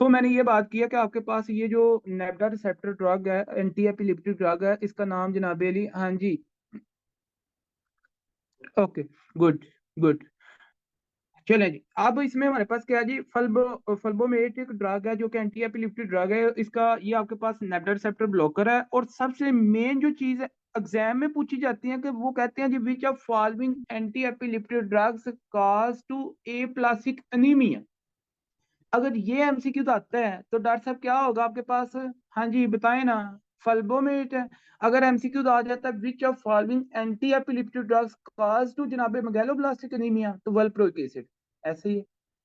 मैंने ये बात की है कि आपके पास ये जो नेपडा रिसेप्टर ड्रग है, एंटी एपिलेप्टिक ड्रग है, इसका नाम जनाब अली, हाँ जी, ओके, गुड, गुड। चलें जी, अब इसमें हमारे पास क्या है जी, फल्बोमेट एक ड्रग है जो कि एंटी एपिलेप्टिक ड्रग है। इसका ये आपके पास नेपडा रिसेप्टर ब्लॉकर है। और सबसे मेन जो चीज है एग्जाम में पूछी जाती है कि वो कहते हैं जी, which of following anti epileptic drugs cause to aplastic anaemia. अगर ये एमसीक्यू आता है तो डॉक्टर साहब क्या होगा आपके पास? हाँ जी बताएं ना। फल्बोमेट है। अगर एमसीक्यू आ जाता है which of following anti epileptic drugs cause to जनाबे मेगालोब्लास्टिक एनीमिया, तो वल्प्रोइक एसिड। ऐसे ही है।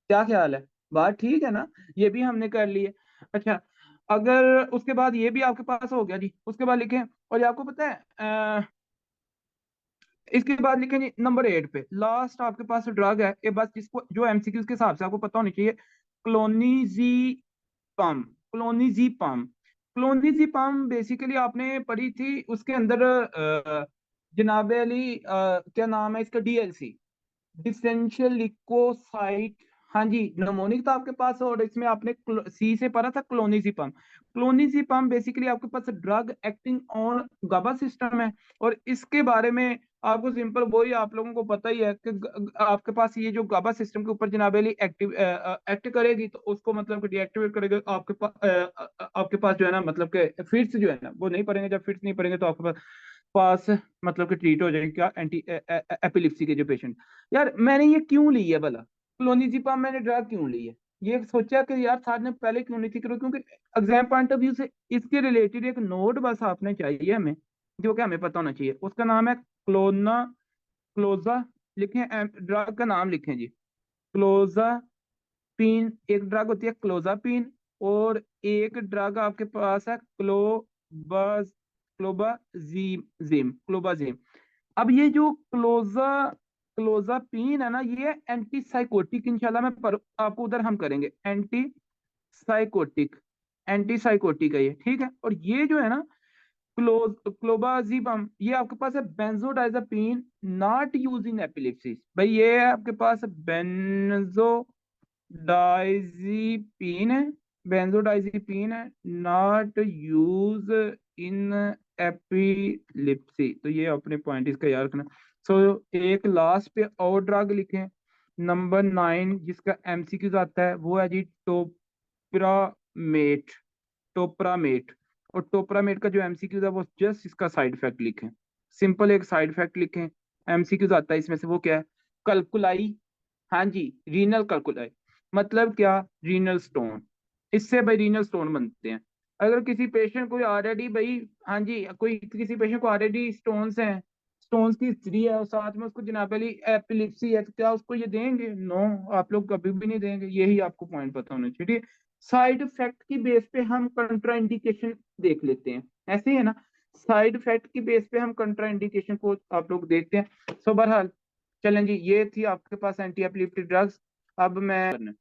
क्या ख्याल है? बात ठीक है ना? ये भी हमने कर लिए। अच्छा, अगर उसके बाद ये भी आपके पास हो गया जी, उसके बाद लिखें। और ये आपको पता है इसके बाद लिखें जी नंबर 8 पे लास्ट आपके पास ड्रग है ये, बस जिसको जो एमसीक्यू के हिसाब से आपको पता होनी चाहिए। क्लोनिजीपम। क्लोनिजीपम। क्लोनिजीपम बेसिकली आपने पढ़ी थी उसके अंदर जनाब अली, क्या नाम है इसका, डीएलसी, डिफरेंशियल लिकोसाइट। हाँ जी, नमोनिक था आपके पास। और इसमें आपने सी से पढ़ा था क्लोनिजिपम। क्लोनिजिपम बेसिकली आपके पास drug acting on GABA system है। और इसके बारे में आपको सिंपल वही आप लोगों को पता ही है कि आपके पास ये जो गाबा सिस्टम के ऊपर जनाब अली एक्टिव एक्ट करेगी तो उसको मतलब कि डीएक्टिवेट करेगा। आपके पास जो है ना, मतलब कि फिट्स जो है ना वो नहीं पड़ेंगे। जब फिट्स नहीं पड़ेंगे तो आपके पास मतलब कि ट्रीट हो जाएगी क्या, एंटी एपिलिप्सी के जो पेशेंट। यार मैंने ये क्यों ली है भला? क्लोनिजीपम मैंने ड्रग क्यों ली है? ये सोचा कि यार साथ ने पहले क्यों नहीं थी करो, क्योंकि एग्जाम पॉइंट ऑफ व्यू से इसके रिलेटेड एक नोट बस आपने चाहिए हमें, जो कि हमें पता होना चाहिए। उसका नाम है क्लोना क्लोजा। लिखें, ड्रग का नाम लिखें जी, क्लोजा पीन। एक ड्रग होती है क्लोजापीन। और एक ड्रग आपके पास है क्लोबाजीम। अब ये जो क्लोजापीन है ना, ये एंटी साइकोटिक, इंशाल्लाह मैं आपको उधर हम करेंगे एंटी साइकोटिक। एंटी साइकोटिक है ये, ठीक है। और ये जो है ना क्लोबाजीपम, ये आपके पास है बेंजोडाइजापीन, नॉट यूज इन एपिलेप्सी। भाई ये है आपके पास बेंजो डाइजीपीन है। बेंजोडाइजीपीन है, नॉट यूज इन एपिलिप्सी। तो ये अपने पॉइंट इसका याद रखना। सो एक लास्ट पे और ड्रग लिखें, नंबर 9, जिसका एमसीक्यूज आता है वो है जी टोपरामेट। टोपरामेट। और टोपरामेट का जो एमसीक्यूज है वो जस्ट इसका साइड इफेक्ट लिखें। सिंपल एक साइड इफेक्ट लिखें। एमसीक्यूज आता है इसमें से, वो क्या है? कल्कुलाई। हाँ जी, रीनल कैलकुलाई। मतलब क्या? Renal stone. इससे भाई रीनल स्टोन बनते हैं। अगर किसी पेशेंट को ऑलरेडी भाई, हाँ जी, कोई किसी पेशेंट को ऑलरेडी स्टोन्स हैं, स्टोन्स की हिस्ट्री है और साथ में उसको जनाबली एपिलिप्सी है, तो क्या उसको ये देंगे? नो, आप लोग कभी भी नहीं देंगे। यही आपको पॉइंट पता होना चाहिए। साइड इफेक्ट की बेस पे हम कंट्राइंडिकेशन देख लेते हैं, ऐसे ही है ना। साइड इफेक्ट की बेस पे हम कंट्राइंडिकेशन को आप लोग देखते हैं। सो बहरहाल, चलें जी, ये थी आपके पास एंटी एपिलेप्टिक ड्रग्स। अब मैं,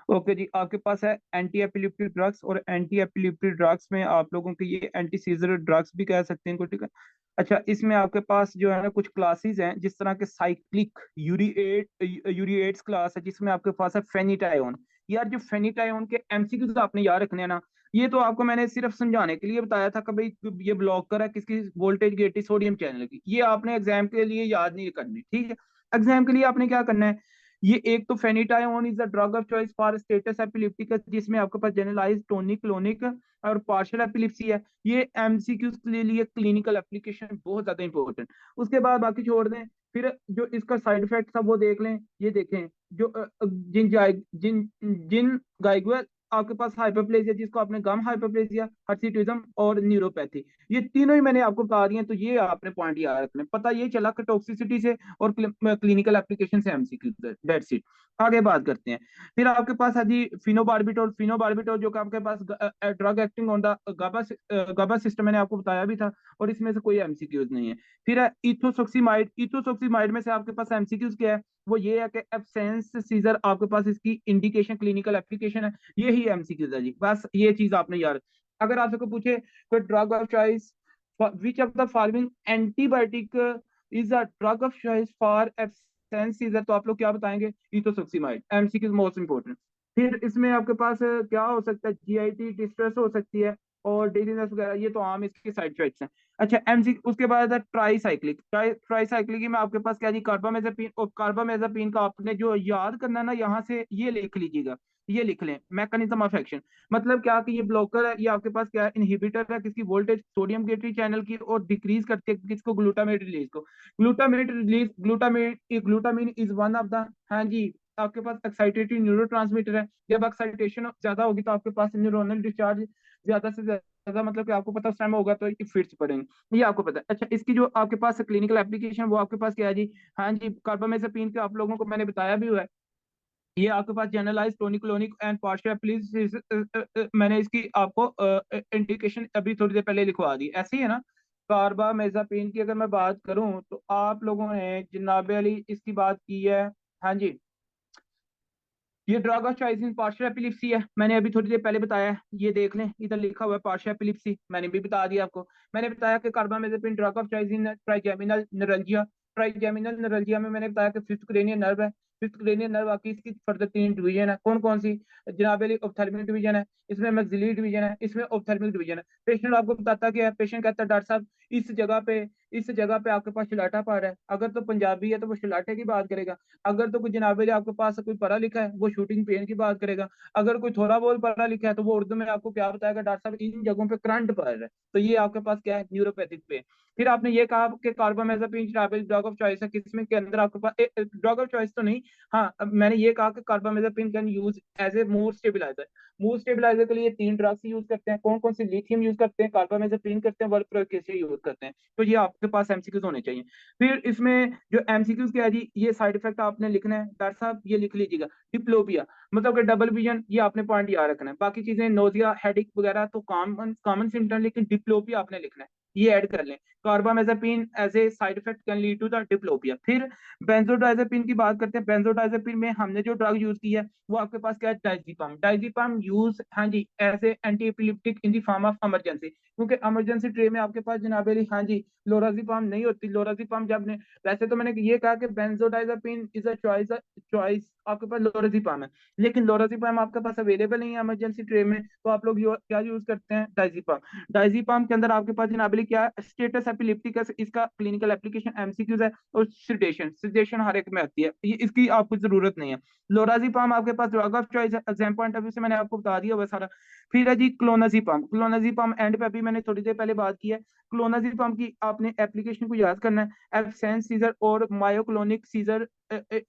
ओके जी, आपके पास है एंटी एपिलेप्टिक ड्रग्स। और एंटी एपिलेप्टिक ड्रग्स में आप लोगों के ये एंटी सीजर ड्रग्स भी कह सकते हैं इनको, ठीक है। अच्छा, इसमें आपके पास जो है ना कुछ क्लासेस हैं, जिस तरह के साइक्लिक यूरिएट्स क्लास है, जिसमें आपके पास है फेनिटायोन। यार जो फेनिटायोन के एमसीक्यूज आपने याद रखने हैं ना, ये तो आपको मैंने सिर्फ समझाने के लिए बताया था कि भाई ये ब्लॉकर है किसकी, वोल्टेज गेटेड सोडियम चैनल की। ये आपने एग्जाम के लिए याद नहीं करनी, ठीक है। एग्जाम के लिए आपने क्या करना है, ये एक तो phenytoin is the drug of choice for status epilepticus, जिसमें आपके पास जनरलाइज टोनिक क्लोनिक और पार्शियल एपिलिप्सी है। ये एमसीक्यूज के लिए क्लिनिकल एप्लीकेशन बहुत ज्यादा इंपॉर्टेंट। उसके बाद बाकी छोड़ दें। फिर जो इसका साइड इफेक्ट सब वो देख लें। ये देखें, जो जिन जिन गाइगुअल आपके पास हाइपरप्लेजिया, जिसको आपने गम हाइपरप्लेजिया, हर्सिटिज्म और न्यूरोपैथी, ये तीनों ही मैंने आपको बता दिए हैं। तो ये आपने पॉइंट याद रखने, पता ये चला कि टॉक्सिसिटी से और क्लिनिकल एप्लीकेशन से एमसीक्यू, दैट्स इट। आगे बात करते हैं। फिर आपके पास है जी फिनोबार्बिटोल। फिनोबार्बिटोल जो कि आपके पास drug acting on the GABA system, मैंने आपको बताया भी था। और इसमें से कोई एमसीक्यूज नहीं है। फिर है इथोसोक्सीमाइड। इथोसोक्सीमाइड में से आपके पास एमसीक्यूज क्या है? वो ये है कि एब्सेंस सीजर आपके पास इसकी इंडिकेशन क्लिनिकल एप्लीकेशन है। यही एमसीक्यूज है जी, बस ये चीज आपने याद। अगर आपसे कोई पूछे कोई drug of choice, which of the following antibiotic is a drug of choice for absence seizure, तो आप लोग क्या बताएंगे? इथोसोक्सीमाइड। MCQs most important. फिर इसमें आपके पास क्या हो सकता है, जीआईटी डिस्ट्रेस हो सकती है और डिजीनेस वगैरह, ये तो आम इसके साइड इफेक्ट्स हैं। अच्छा एमसी, उसके बाद है ट्राईसाइक्लिक। ट्राईसाइक्लिक में आपके पास क्या जी, कार्बामेजापीन। और कार्बामेजापीन का आपने जो याद करना है ना, यहाँ से ये लिख लीजिएगा, ये लिख लें, मैकेनिज्म ऑफ एक्शन। मतलब क्या कि ये ब्लॉकर है, ये आपके पास क्या है, इनहिबिटर है किसकी, वोल्टेज सोडियम गेटरी चैनल की, और डिक्रीज करती है किसको, ग्लूटामेट रिलीज को। Glutamate release, glutamine is one of the, हाँ जी, आपके पास एक्साइटेटरी न्यूरोट्रांसमीटर है। जब एक्साइटेशन ज्यादा होगी तो आपके पास न्यूरोनल डिस्चार्ज ज्यादा से ज्यादा, मतलब कि आपको पता उस टाइम होगा तो इफेक्ट्स पड़ेंगे, ये आपको पता है। अच्छा इसकी जो आपके पास क्लिनिकल एप्लीकेशन, वो आपके पास क्या है जी, हाँ जी, कार्बामेज़ापिन के आप लोगों को मैंने बताया भी हुआ है। ये आपके पास generalised tonic clonic and partial please, मैंने इसकी आपको इंडिकेशन अभी थोड़ी देर पहले लिखवा दी, ऐसे ही है ना। कार्बामेज़ापिन की अगर मैं बात करूं तो आप लोगों ने जनाबे अली इसकी बात की है। हाँ जी, ये drug of choice in partial epilepsy है, मैंने अभी थोड़ी देर पहले बताया है, ये देख लें, इधर लिखा हुआ है पार्शियल एपिलिप्सी, मैंने भी बता दिया आपको। मैंने बताया कि carbamazepine drug of choice in trigeminal neuralgia. Trigeminal neuralgia में मैंने बताया कि फिफ्थ क्रेनियल नर्व है। फिफ्थ क्रेनियल नर्व आपकी, इसकी फर्दर तीन डिवीजन है, कौन कौन सी, जनाब अली ऑप्थेल्मिक डिवीजन है, इसमें मैक्सिलरी डिवीजन है, इसमें ऑप्थेल्मिक डिवीजन है। पेशेंट आपको बताता क्या है, पेशेंट कहता है डॉक्टर साहब इस जगह पे, इस जगह पे आपके पास शिलाटा पा रहा है। अगर तो पंजाबी है तो वो शिलाटे की बात करेगा, अगर तो कोई जनाब अली आपके पास कोई पढ़ा लिखा है वो शूटिंग पेन की बात करेगा, अगर कोई थोड़ा बहुत पढ़ा लिखा है तो वो उर्दू में आपको क्या बताएगा, डॉक्टर साहब इन जगहों पे करंट पड़ रहा है। तो ये आपके पास क्या है, न्यूरोपैथिक पेन। फिर आपने ये कहा कि कार्बामेज़ापिन ड्रग ऑफ चॉइस है, किसमें के अंदर आपके पास ड्रग ऑफ चॉइस तो नहीं, हाँ मैंने ये कहा कि carbamazepine can use as a mood stabiliser. Mood stabiliser के लिए तीन ड्रग्स यूज करते हैं, कौन कौन सी, लिथियम यूज करते हैं, कार्बामेज़ापिन करते हैं, वल्प्रोकेसिन यूज करते हैं। तो ये आपके पास एमसीक्यूज होने चाहिए। फिर इसमें जो एमसीक्यूज क्या है जी, ये साइड इफेक्ट आपने लिखना है डॉक्टर साहब, ये लिख लीजिएगा। डिप्लोपिया, मतलब कि डबल विजन, ये आपने पॉइंट याद रखना है। बाकी चीजें नोजिया हेडिक वगैरह तो कॉमन कॉमन सिम्टम, लेकिन डिप्लोपिया आपने लिखना है, ये ऐड कर लें। Carbamazepine as a side effect can lead to the diplopia. फिर बेंजोडाइजेपिन की बात करते हैं। बेंजोडाइजेपिन में हमने जो ड्रग यूज की है वो आपके पास क्या है, डाइजीपाम। डाइजीपाम यूज, हाँ जी, as a anti epileptic in the form of emergency, क्योंकि इमरजेंसी ट्रे में आपके पास जनाब अली, हाँ जी, लोराजिपाम नहीं होती। लोराजिपाम जब ने, वैसे तो मैंने ये कहा कि benzodiazepine is a choice, choice आपके पास लोराजिपाम है, लेकिन लोराजिपाम आपके पास अवेलेबल नहीं है इमरजेंसी ट्रे में, तो आप लोग क्या यूज करते हैं, डाइजीपाम। डाइजीपाम के अंदर आपके पास जनाब अली क्या है, स्टेटस एपिलेप्टिकस, इसका क्लिनिकल एप्लीकेशन एमसीक्यूज है। और सिडेशन, सिडेशन हर एक में आती है, ये इसकी आपको जरूरत नहीं है। लोराजिपाम आपके पास ड्रग ऑफ चॉइस है, एग्जाम पॉइंट ऑफ व्यू से मैंने आपको बता दिया हुआ सारा। फिर है जी क्लोनाजीपाम। क्लोनाजीपाम एंड पे अभी मैंने थोड़ी देर पहले बात की है। क्लोनाजीपाम की आपने एप्लीकेशन को याद करना है, एब्सेंस सीजर और मायोक्लोनिक सीजर,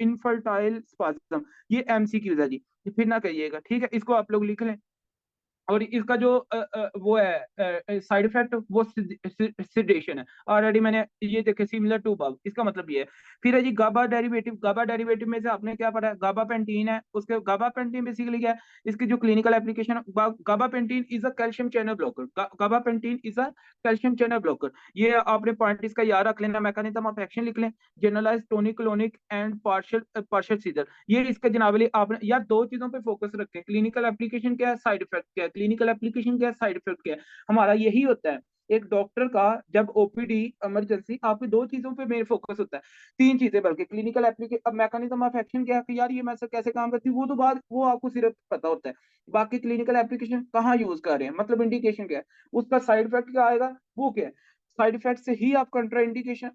इनफर्टाइल स्पाज्म, ये एमसीक्यूज है जी, फिर ना कहिएगा, ठीक है, इसको आप लोग लिख लें। और इसका जो वो है साइड इफेक्ट, वो सिडेशन है। ऑलरेडी मैंने ये देखे, सिमिलर टू बग, इसका मतलब ये है। फिर है जी गाबा डेरिवेटिव। गाबा डेरिवेटिव में से आपने क्या पढ़ा है, गाबा पेंटीन है, उसके गाबा पेंटीन बेसिकली क्या है, इसकी जो clinical application, gabapentin is a calcium channel blocker. Gabapentin is a calcium channel blocker, ये आपने पॉइंट इसका याद रख लेना। मैकेनिज्म ऑफ एक्शन लिख लें, generalize tonic clonic and partial partial seizure, ये इसका जनाबली आपने यार दो चीजों पे फोकस रखें, क्लिनिकल एप्लीकेशन क्या है, साइड इफेक्ट क्या है, क्लिनिकल एप्लीकेशन क्या है, साइड इफेक्ट क्या है। हमारा यही होता है एक डॉक्टर का, जब ओपीडी इमरजेंसी, आपकी दो चीजों पे मेन फोकस होता है, तीन चीजें बल्कि, क्लिनिकल एप्लीकेशन, अब मैकेनिज्म ऑफ एक्शन क्या है कि यार ये मैं कैसे काम करती हूँ, वो तो बात वो आपको सिर्फ पता होता है। बाकी क्लिनिकल एप्लीकेशन कहाँ यूज कर रहे हैं, मतलब इंडिकेशन क्या है, उसका साइड इफेक्ट क्या आएगा, वो क्या है, साइड इफेक्ट से ही आप कंट्रा इंडिकेशन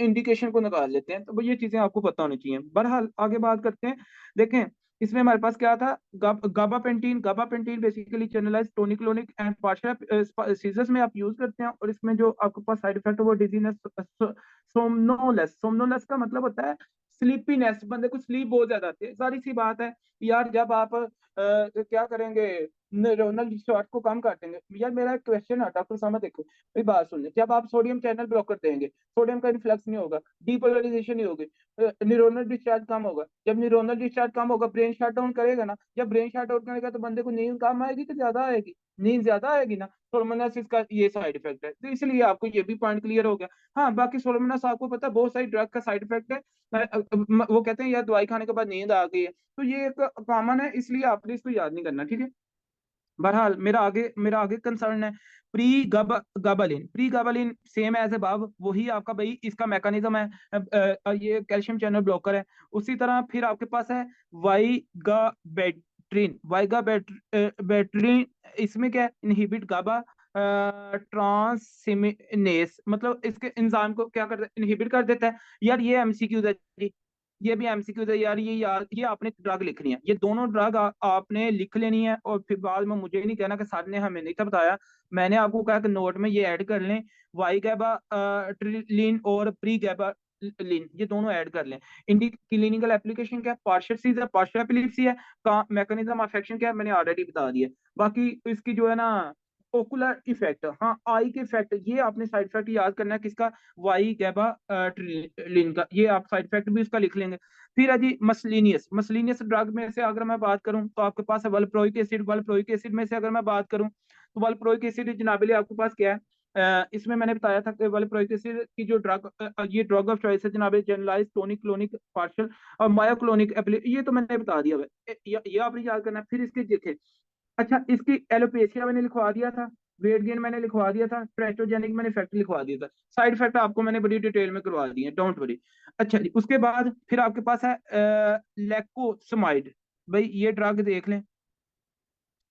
इंडिकेशन को निकाल लेते हैं। तो ये चीजें आपको पता होनी चाहिए। बहरहाल आगे बात करते हैं। देखें इसमें हमारे पास क्या था, gabapentin. Gabapentin basically generalised tonic clonic and partial seizures में आप यूज करते हैं, और इसमें जो आपके पास साइड इफेक्ट है वो डिजीनेस, सोमनोलेस। सोमनोलेस का मतलब होता है स्लीपीनेस, बंदे को स्लीप बहुत ज्यादा आती है। सारी सी बात है यार, जब आप क्या करेंगे, न्यूरोनल डिस्चार्ज को कम कर देंगे। यार मेरा एक क्वेश्चन है डॉक्टर साहब, देखो मेरी बात सुन ले, जब आप सोडियम चैनल ब्लॉकर देंगे, सोडियम का इन्फ्लक्स नहीं होगा, डीपोलराइजेशन नहीं होगी, न्यूरोनल डिस्चार्ज कम होगा। जब न्यूरोनल डिस्चार्ज कम होगा, ब्रेन शट डाउन करेगा ना, जब ब्रेन शट डाउन करेगा तो बंदे को नींद कम आएगी कि ज्यादा आएगी, नींद ज्यादा आएगी ना। सोलमनासिस का ये साइड इफेक्ट है, तो इसलिए आपको ये भी पॉइंट क्लियर हो गया। हाँ बाकी सोलमनास आपको पता है बहुत सारी ड्रग का साइड इफेक्ट है। वो कहते हैं यार दवाई खाने के बाद नींद आ गई है, तो ये एक कॉमन है, इसलिए आपने इसको याद नहीं करना, ठीक है। बहरहाल मेरा आगे कंसर्न है pregabalin. Pregabalin same as a बाब, वही आपका भाई इसका मैकेनिज्म है, ये कैल्शियम चैनल ब्लॉकर है। उसी तरह फिर आपके पास है वाई वाइगा बैटरीन, इसमें क्या है, इनहिबिट गाबा ट्रांसमिनेस, मतलब इसके एंजाइम को क्या करता है, इनहिबिट कर देता है। यार ये एमसीक्यूज है जी, ये भी एमसीक्यूज है यार, ये यार ये आपने ड्रग लिखनी है, ये दोनों ड्रग आपने लिख लेनी है, और फिर बाद में मुझे नहीं कहना कि सर ने हमें नहीं था बताया। मैंने आपको कहा कि नोट में ये ऐड कर लें, वाई गैबा ट्रिलिन और प्री गैबा लिन, ये दोनों ऐड कर लें। इनकी क्लिनिकल एप्लीकेशन क्या है, पार्शियल सीजर, पार्शियल एपिलेप्सी है, का मैकेनिज्म ऑफ एक्शन क्या है, मैंने ऑलरेडी बता दिया। बाकी इसकी जो है ना ओकुलर इफेक्ट, हाँ आई के इफेक्ट, ये आपने साइड इफेक्ट याद करना है किसका, वाई गैबा ट्रिलिन का, ये आप साइड इफेक्ट भी इसका लिख लेंगे। फिर है जी मसलिनियस, मसलिनियस ड्रग में से अगर मैं बात करूं तो आपके पास है वल्प्रोइक एसिड, वल्प्रोइक एसिड में से अगर मैं बात करूं तो वल्प्रोइक एसिड जनाबली आपके पास क्या है, इसमें मैंने बताया था कि वल्प्रोइक एसिड की जो ड्रग, ये ड्रग ऑफ चॉइस है जनाब, जनरलाइज टोनिक क्लोनिक पार्शियल और मायोक्लोनिक, ये तो मैंने बता दिया है, ये आपने याद करना है। फिर इसके देखे, अच्छा इसकी एलोपेशिया मैंने लिखवा दिया था, वेट गेन मैंने लिखवा दिया था, ट्रेस्टोजेनिक मैंने इफेक्ट लिखवा दिया था, साइड इफेक्ट आपको मैंने बड़ी डिटेल में करवा दिए, डोंट वरी। अच्छा जी, उसके बाद फिर आपके पास है लेकोसमाइड, भाई ये ड्रग देख लें,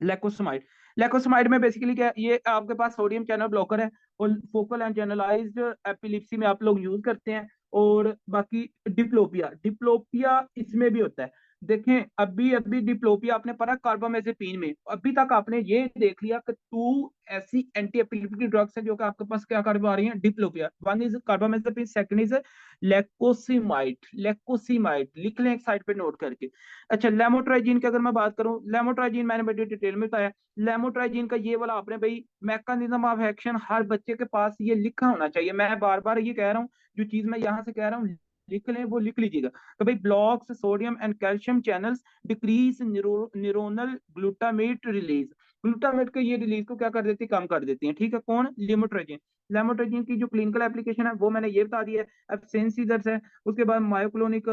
लेकोसमाइड। लेकोसमाइड में बेसिकली क्या है, ये आपके पास सोडियम चैनल ब्लॉकर है, और फोकल एंड जनरलाइज्ड एपिलेप्सी में आप लोग यूज करते हैं। और बाकी डिप्लोपिया, डिप्लोपिया इसमें भी होता है। देखें अभी अभी डिप्लोपिया आपने पढ़ा कार्बामेजेपिन में, अभी तक आपने ये देख लिया कि टू ऐसी एंटी एपिलेप्टिक ड्रग्स हैं जो कि आपके पास क्या करवा रही हैं, diplopia. One is carbamazepine, second is lacosamide, lacosamide लिख लें एक साइड पे नोट करके। अच्छा लेमोट्राइजीन की अगर मैं बात करूं, लेमोट्राइजीन मैंने बड़ी डिटेल में बताया। लेमोट्राइजीन का ये वाला आपने भाई मैकेनिज्म ऑफ एक्शन हर बच्चे के पास ये लिखा होना चाहिए, मैं बार बार ये कह रहा हूँ, जो चीज मैं यहाँ से कह रहा हूँ लिख लें वो लिख लीजिएगा। तो भाई blocks sodium and calcium channels, decrease neuronal glutamate release, glutamate के ये रिलीज को क्या कर देती है, कम कर देती है, ठीक है। कौन, लेमोट्राइजीन। लेमोट्राइजीन की जो क्लिनिकल एप्लीकेशन है वो मैंने ये बता दिया है, एब्सेंस सीजर्स है, उसके बाद मायोक्लोनिक,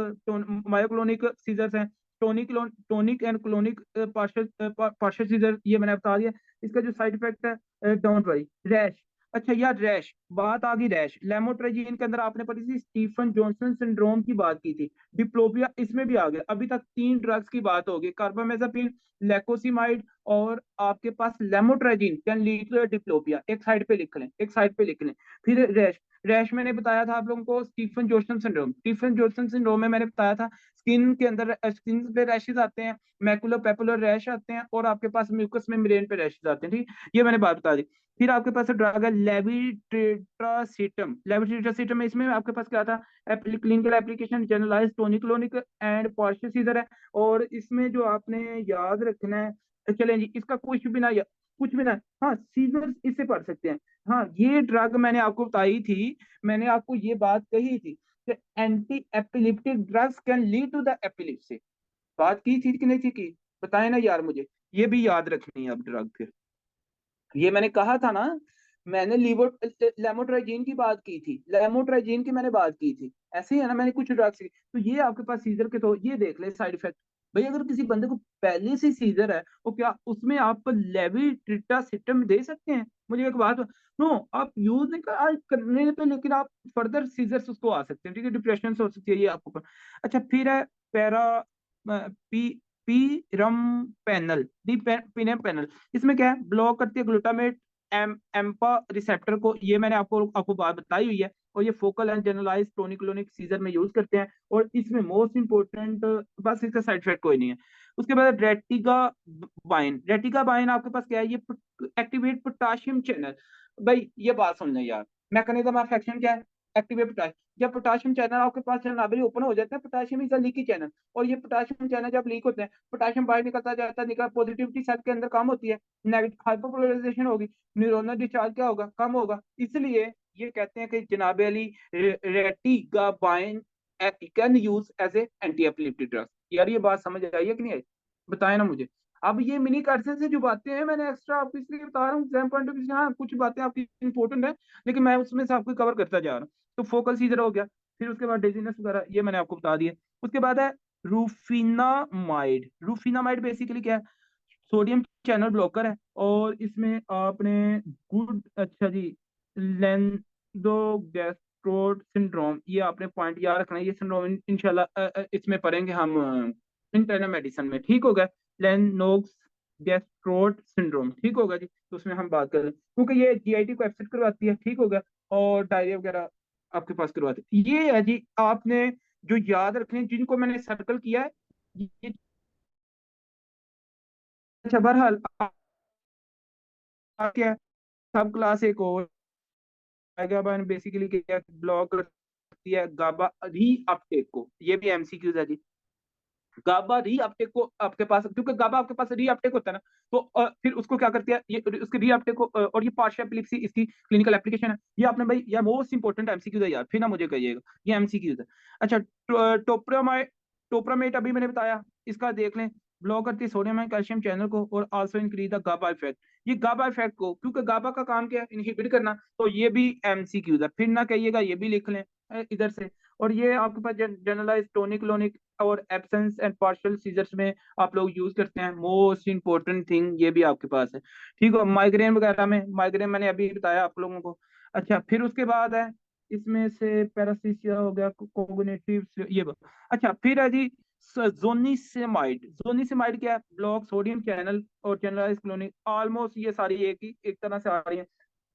मायोक्लोनिक सीजर्स है, tonic and clonic partial seizure, ये मैंने बता दिया। इसका जो साइड इफेक्ट है, डोंट वरी। रैश, अच्छा यार रैश, बात आ गई रैश, लेमोट्राइजीन के अंदर आपने पढ़ी थी स्टीफन जॉनसन सिंड्रोम की बात की थी, डिप्लोपिया इसमें भी आ गया। अभी तक तीन ड्रग्स की बात होगी, कार्बामेजापिन, लेकोसिमाइड और आपके पास लेमोट्राइजीन कैन लीड टू डिप्लोपिया, एक साइड पे लिख लें, एक साइड पे लिख लें। फिर रैश, रैश मैंने बताया था आप लोगों को स्टीफन जोशन सिंड्रोम, स्टीफन जोशन सिंड्रोम में मैंने बताया था स्किन के अंदर, स्किन पे रैशेज आते हैं, मैकुलर पेपुलर रैश आते हैं, और आपके पास म्यूकस मेम्ब्रेन पे रैशेज आते हैं, ठीक, ये मैंने बात बता दी। फिर आपके पास ड्रग है लेविट्रासीटम, लेविट्रासीटम में इसमें आपके पास क्या था, clinical application generalize tonic clonic and partial seizure है। और इसमें जो आपने याद रखना है, चलें जी इसका कुछ भी ना, कुछ भी ना, हाँ सीजर इससे पढ़ सकते हैं। हाँ ये ड्रग मैंने आपको बताई थी, मैंने आपको ये बात कही थी कि anti epileptic drugs can lead to the epilepsy, बात की थी कि नहीं थी की, बताए ना यार मुझे, ये भी याद रखनी है अब ड्रग फिर, ये मैंने कहा था ना, मैंने लीवो लेमोट्राइजीन की बात की थी, लेमोट्राइजीन की मैंने बात की थी, ऐसे ही है ना, मैंने कुछ ड्रग्स की, तो ये आपके पास सीजर के, तो ये देख ले साइड इफेक्ट। भाई अगर किसी बंदे को पहले से सीजर है तो क्या उसमें आप लेविट्रिटासिटम दे सकते हैं, मुझे एक बात, नो आप यूज नहीं करने पे, लेकिन आप फर्दर सीजर्स उसको आ सकते हैं, ठीक है, डिप्रेशन हो सकती है ये आपको। अच्छा फिर है पैरा पी पी रम पैनल, डी पिनम पैनल, इसमें क्या है, ब्लॉक करती है ग्लूटामेट एम्पा रिसेप्टर को, ये मैंने आपको आपको बात बताई हुई है। और ये focal and generalize tonic clonic seizure में यूज करते हैं, और इसमें मोस्ट इंपोर्टेंट, बस इसका साइड इफेक्ट कोई नहीं है। उसके बाद रेटिका बाइन, रेटिका बाइन आपके पास क्या है, ये एक्टिवेट पोटाशियम चैनल, भाई ये बात समझना यार, मैकेनिज्म ऑफ एक्शन क्या है, एक्टिवेट पोटाशियम, जब पोटाशियम चैनल आपके पास चैनल ओपन हो जाता है, potassium is a leaky channel, और ये पोटाशियम चैनल जब लीक होते हैं, पोटाशियम बाहर निकलता जाता है, निकल पॉजिटिविटी सेल के अंदर कम होती है, नेगेटिव हाइपरपोलराइजेशन होगी, न्यूरोनल डिस्चार्ज क्या होगा, कम होगा, इसलिए ये कहते हैं कि जनाब Ali retigabine can use as a anti epileptic drug. यार ये बात समझ आई है कि नहीं आई, बताए ना मुझे। अब ये मिनी कर्सर से जो बातें हैं मैंने एक्स्ट्रा आपको इसलिए बता रहा हूँ एग्जाम पॉइंट ऑफ व्यू से, हाँ कुछ बातें आपकी इंपॉर्टेंट है, लेकिन मैं उसमें से आपको कवर करता जा रहा हूँ। तो फोकल सीजर हो गया, फिर उसके बाद डेजीनेस वगैरह ये मैंने आपको बता दिया। उसके बाद है रूफिनामाइड, रूफिनामाइड बेसिकली क्या है, सोडियम चैनल ब्लॉकर है, और इसमें आपने गुड, अच्छा जी, लेंडोगेस्ट्रोड सिंड्रोम, ये आपने पॉइंट याद रखना है, ये सिंड्रोम इंशाल्लाह इसमें पढ़ेंगे हम इंटरनल मेडिसिन में, ठीक हो गया। लेनोक्स गैस्ट्रोड सिंड्रोम, ठीक होगा जी। तो उसमें हम बात करें, क्योंकि ये जीआईटी को अपसेट करवाती है, ठीक होगा, और डायरिया वगैरह आपके पास करवाते हैं। ये है जी, आपने जो याद रखने, जिनको मैंने सर्कल किया है ये। अच्छा, बहरहाल क्या सब क्लास एक और गाबा बेसिकली क्या ब्लॉक करती है, गाबा री अपटेक को, ये भी एमसीक्यूज है जी। गाबा री अपटेक को आपके पास, क्योंकि गाबा आपके पास री अपटेक होता है ना, तो फिर उसको क्या करती है, ये उसके री अपटेक को और ये पार्शियल एपिलेप्सी इसकी क्लिनिकल एप्लीकेशन है। ये आपने भाई, ये मोस्ट इंपॉर्टेंट एमसीक्यूज है यार, फिर ना मुझे कहिएगा, ये एमसीक्यूज है। अच्छा, टोप्रामाइड, टोप्रामेट अभी मैंने बताया, इसका देख लें, ब्लॉक करती है सोडियम एंड कैल्शियम चैनल को और also increase the GABA effect. ये गाबा इफेक्ट को, क्योंकि गाबा का काम क्या है, इनहिबिट करना, तो ये भी एमसीक्यूज है, फिर ना कहिएगा, ये भी लिख लें इधर से। और ये आपके पास जनरलाइज टोनिक क्लोनिक और एब्सेंस एंड पार्शियल सीजर्स में आप लोग यूज करते हैं, मोस्ट इंपॉर्टेंट थिंग ये भी आपके पास है, ठीक है। माइग्रेन वगैरह में, माइग्रेन मैंने अभी बताया आप लोगों को। अच्छा, फिर उसके बाद है इसमें से पैरासीसिया हो गया, कोग्निटिव अच्छा, फिर है जी जोनिसेमाइड। जोनिसेमाइड क्या है, ब्लॉक सोडियम चैनल और जनरलाइज क्लोनिक, ऑलमोस्ट ये सारी एक तरह से आ रही है।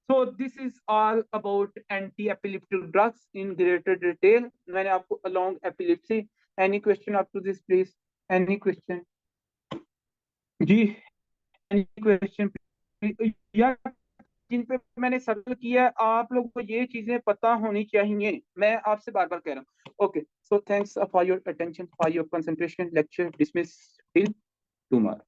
So this is all about anti-epileptic drugs in greater detail. मैंने आपको along epilepsy. Any question up to this, please? Any question? Ji, any question? यार, जिन पे मैंने सर्कल किया है, आप लोगों को ये चीजें पता होनी चाहिए, मैं आपसे बार बार कह रहा हूँ। Okay, so thanks for your attention, for your concentration. Lecture dismissed till tomorrow.